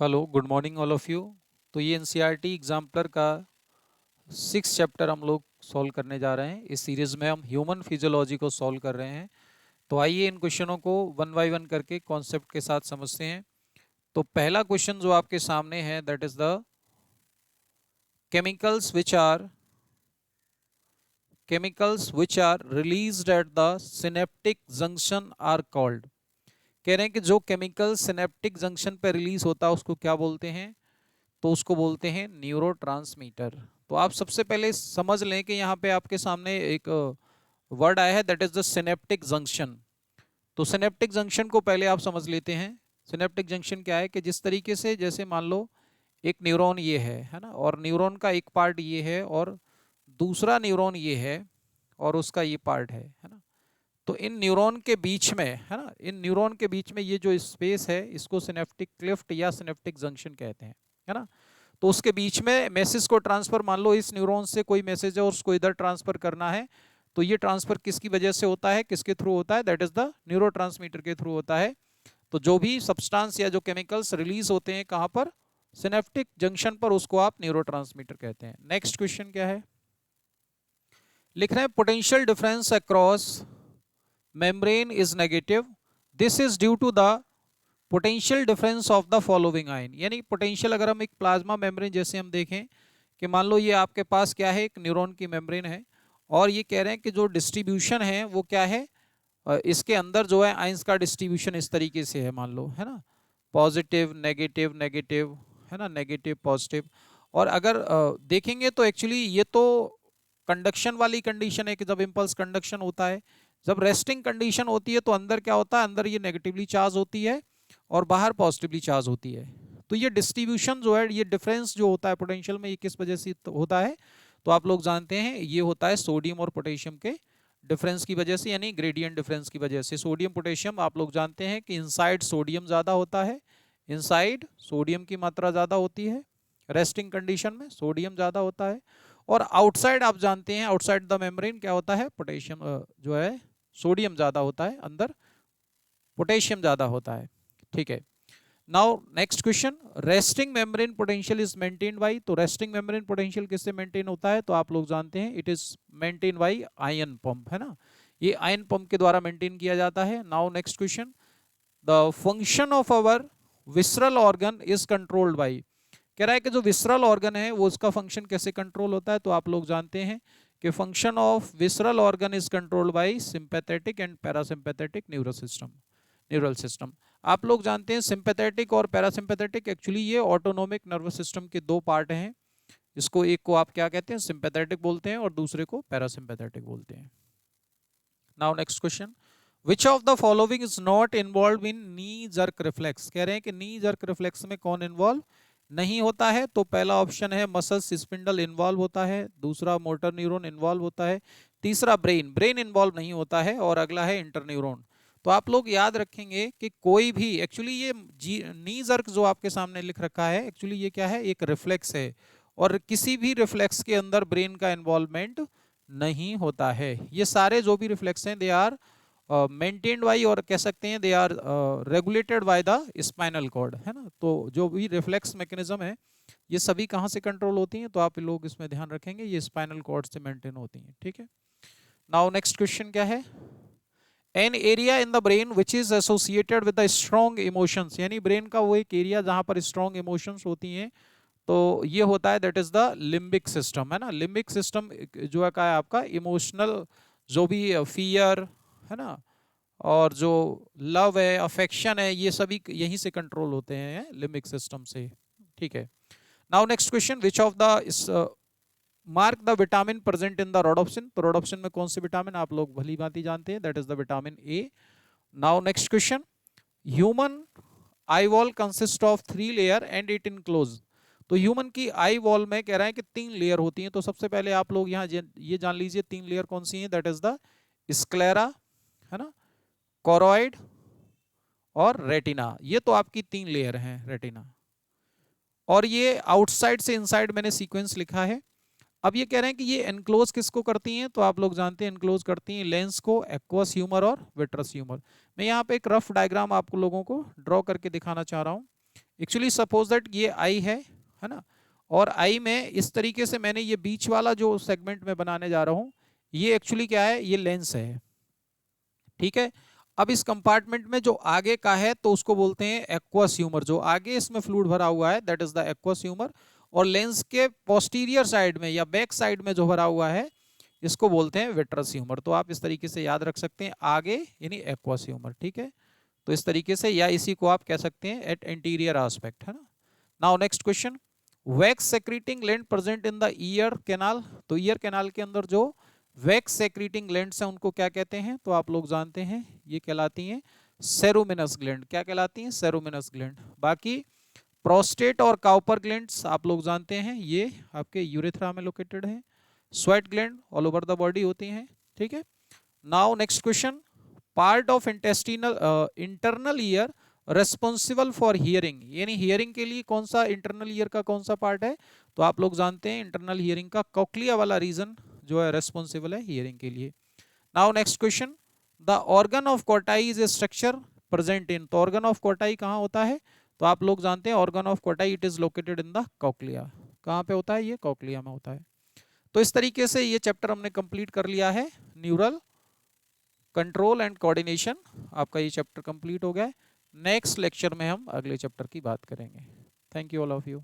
Hello, good morning all of you. तो ये NCERT exemplar का 6 चैप्टर हम लोग सॉल्व करने जा रहे हैं। इस सीरीज में हम ह्यूमन फिजियोलॉजी को सॉल्व कर रहे हैं। तो आइए इन क्वेश्चनों को वन बाय वन करके कॉन्सेप्ट के साथ समझते हैं। तो पहला क्वेश्चन जो आपके सामने है that is the chemicals which are released at the synaptic junction are called. कह रहे हैं कि जो केमिकल सिनेप्टिक जंक्शन पर रिलीज होता है उसको क्या बोलते हैं? तो उसको बोलते हैं न्यूरोट्रांसमीटर। तो आप सबसे पहले समझ लें कि यहाँ पे आपके सामने एक वर्ड आया है that is the synaptic junction. तो सिनेप्टिक जंक्शन को पहले आप समझ लेते हैं। सिनेप्टिक जंक्शन क्या है कि जिस तरीके से जैसे मान लो एक न्यूरॉन ये है ना, और न्यूरॉन का एक पार्ट ये है और दूसरा न्यूरॉन ये है और उसका ये पार्ट है ना। तो इन न्यूरॉन के बीच में है ना, इन न्यूरॉन के बीच में ये जो स्पेस है इसको सिनेप्टिक क्लिफ्ट या सिनेप्टिक जंक्शन कहते हैं, है ना। तो उसके बीच में मैसेज को ट्रांसफर, मान लो इस न्यूरॉन से कोई मैसेज है और उसको इधर ट्रांसफर करना है, तो ये ट्रांसफर किसकी वजह से होता है, किसके थ्रू होता है? दैट इज द न्यूरोट्रांसमीटर के थ्रू होता है। तो जो भी सब्सटेंस या जो केमिकल्स रिलीज होते हैं कहां पर? सिनेप्टिक जंक्शन पर, उसको आप न्यूरोट्रांसमीटर कहते हैं। नेक्स्ट क्वेश्चन क्या है? लिख रहे हैं potential difference across membrane is negative, this is due to the potential difference of the following ion. यानी पोटेंशियल, अगर हम एक प्लाज्मा मेम्ब्रेन जैसे हम देखें कि मान लो ये आपके पास क्या है, एक न्यूरॉन की मेम्ब्रेन है और ये कह रहे हैं कि जो डिस्ट्रीब्यूशन है वो क्या है, इसके अंदर जो है आयंस का डिस्ट्रीब्यूशन इस तरीके से है, मान लो, है ना, पॉजिटिव नेगेटिव नेगेटिव, है ना, नेगेटिव पॉजिटिव। और अगर देखेंगे तो एक्चुअली ये तो कंडक्शन वाली कंडीशन है कि जब इम्पल्स कंडक्शन होता है। जब रेस्टिंग कंडीशन होती है तो अंदर क्या होता है, अंदर ये नेगेटिवली चार्ज होती है और बाहर पॉजिटिवली चार्ज होती है। तो ये डिस्ट्रीब्यूशन जो है, ये डिफरेंस जो होता है पोटेंशियल में, ये किस वजह से होता है? तो आप लोग जानते हैं ये होता है सोडियम और पोटेशियम के डिफरेंस की वजह से, यानी ग्रेडियंट डिफरेंस की वजह से। सोडियम पोटेशियम आप लोग जानते हैं कि इनसाइड सोडियम ज़्यादा होता है, इनसाइड सोडियम की मात्रा ज़्यादा होती है, रेस्टिंग कंडीशन में सोडियम ज़्यादा होता है। और आउटसाइड आप जानते हैं, आउटसाइड द मेम्ब्रेन क्या होता है, पोटेशियम जो है सोडियम ज़्यादा होता है, अंदर पोटेशियम ज़्यादा होता है। ठीक है। Now next question, resting membrane potential is maintained by. तो रेस्टिंग मेम्ब्रेन पोटेंशियल किससे मेंटेन होता है? तो आप लोग जानते हैं it is maintain by ion pump, है ना। ये आयन पंप के द्वारा मेंटेन किया जाता है। Now next question, the function of our visceral organ is controlled by. कह रहा है कि जो विसरल ऑर्गन है वो उसका फंक्शन कैसे कंट्रोल होता है? तो आप लोग जानते हैं कि function of visceral organ is controlled by sympathetic and parasympathetic neural system. आप लोग जानते हैं सिंपैथेटिक और पैरासिम्पैथेटिक, एक्चुअली ये ऑटोनोमिक नर्वस सिस्टम के दो पार्ट हैं। इसको एक को आप क्या कहते हैं, सिंपैथेटिक बोलते हैं, और दूसरे को पैरासिम्पैथेटिक बोलते हैं। Now next question, which of the following is not involve in knee jerk reflex. कह रहे हैं कि नी जर्क रिफ्लेक्स में कौन इन्वॉल्व नहीं होता है? तो पहला ऑप्शन है मसल्स स्पिंडल इन्वॉल्व होता है, दूसरा मोटर न्यूरॉन इन्वॉल्व होता है, तीसरा ब्रेन इन्वॉल्व नहीं होता है, और अगला है इंटरन्यूरॉन। तो आप लोग याद रखेंगे कि कोई भी, एक्चुअली ये नी जर्क जो आपके सामने लिख रखा है, एक्चुअली ये क्या है, एक रिफ्लेक्स है, और किसी भी रिफ्लेक्स के अंदर ब्रेन का इन्वॉल्वमेंट नहीं होता है। ये सारे जो भी रिफ्लेक्स हैं दे आर मेंटेन्ड बाई, और कह सकते हैं they are regulated by the spinal cord, है ना। तो जो भी रिफ्लेक्स मैकेनिज्म है ये सभी कहाँ से कंट्रोल होती हैं? तो आप लोग इसमें ध्यान रखेंगे ये स्पाइनल कॉर्ड से मेंटेन होती हैं। ठीक है। नाउ नेक्स्ट क्वेश्चन क्या है, an area in the brain which is associated with the strong emotions. यानी ब्रेन का वो एक एरिया जहां पर स्ट्रॉन्ग इमोशंस होती हैं, तो ये होता है that is the limbic system, है ना। लिम्बिक सिस्टम जो है का है आपका इमोशनल, जो भी फियर, है ना, और जो लव है, अफेक्शन है, ये सभी यहीं से कंट्रोल होते हैं लिम्बिक सिस्टम से। ठीक है। Now next question, which of the mark the vitamin present in the rhodopsin. तो रोडोप्सिन में कौन सी विटामिन आप लोग भली भांति जानते हैं, that is the vitamin A. Now next question, human eye wall consist of 3 layer and it enclose. तो ह्यूमन की आई वॉल में कह रहा है कि 3 लेयर होती हैं। तो सबसे पहले आप लोग यहाँ ये जान लीजिए 3 लेयर कौन सी हैं, दैट इज द स्क्लेरा, है ना, कोरोइड और रेटिना। ये तो आपकी 3 लेयर हैं, रेटिना। और ये आउटसाइड से इनसाइड मैंने सीक्वेंस लिखा है। अब ये कह रहे हैं कि ये एनक्लोज किसको करती हैं? तो आप लोग जानते हैं एनक्लोज करती हैं लेंस को, एक्वस ह्यूमर और विट्रस ह्यूमर। मैं यहाँ पे एक रफ डायग्राम आपको लोगों को ड्रॉ करके दिखाना चाह रहा हूँ। एक्चुअली सपोज दैट ये आई है ना, और आई में इस तरीके से मैंने ये बीच वाला जो सेगमेंट में बनाने जा रहा हूं, ये एक्चुअली क्या है, ये लेंस है, ठीक है। अब इस कंपार्टमेंट में जो आगे का है तो उसको बोलते हैं एक्वस ह्यूमर, जो आगे इसमें फ्लूइड भरा हुआ है that is the aqueous humour, और लेंस के पोस्टीरियर साइड में या बैक साइड में जो भरा हुआ है इसको बोलते हैं विट्रस ह्यूमर। तो आप इस तरीके से याद रख सकते हैं, आगे यानी एक्वस ह्यूमर, ठीक है। तो इस तरीके से, या इसी को आप कह सकते हैं एट एंटीरियर एस्पेक्ट, है ना। Now next question, wax secreting gland present in the ear canal. तो ईयर कैनाल के अंदर जो वैक्स सेक्रेटिंग ग्लैंड्स हैं उनको क्या कहते हैं, तो आप लोग जानते हैं ये कहलाती हैं सेरुमिनस ग्लैंड। क्या कहलाती हैं, सेरुमिनस ग्लैंड। बाकी प्रोस्टेट और काउपर ग्लैंड्स आप लोग जानते हैं, ये आपके यूरेथ्रा में लोकेटेड है। Sweat gland all over the body होती हैं, ठीक है। Now next question, part of internal ear responsible for hearing, यानी हियरिंग के लिए कौन सा इंटरनल ईयर का कौन सा पार्ट है, तो आप लोग जानते हैं इंटरनल हियरिंग का कॉक्लिया वाला रीजन जो है रेस्पॉन्सिबल है हियरिंग के लिए। Now next question, the organ of Kotai is a structure present in. तो ऑर्गन ऑफ कोटाई कहाँ होता है, तो आप लोग जानते हैं organ of Kotai it is located in the cochlea. कहाँ पे होता है, ये कॉक्लिया में होता है। तो इस तरीके से ये चैप्टर हमने कंप्लीट कर लिया है, न्यूरल कंट्रोल एंड कोऑर्डिनेशन। आपका ये चैप्टर कंप्लीट हो गया है। नेक्स्ट लेक्चर में हम अगले चैप्टर की बात करेंगे। Thank you all of you.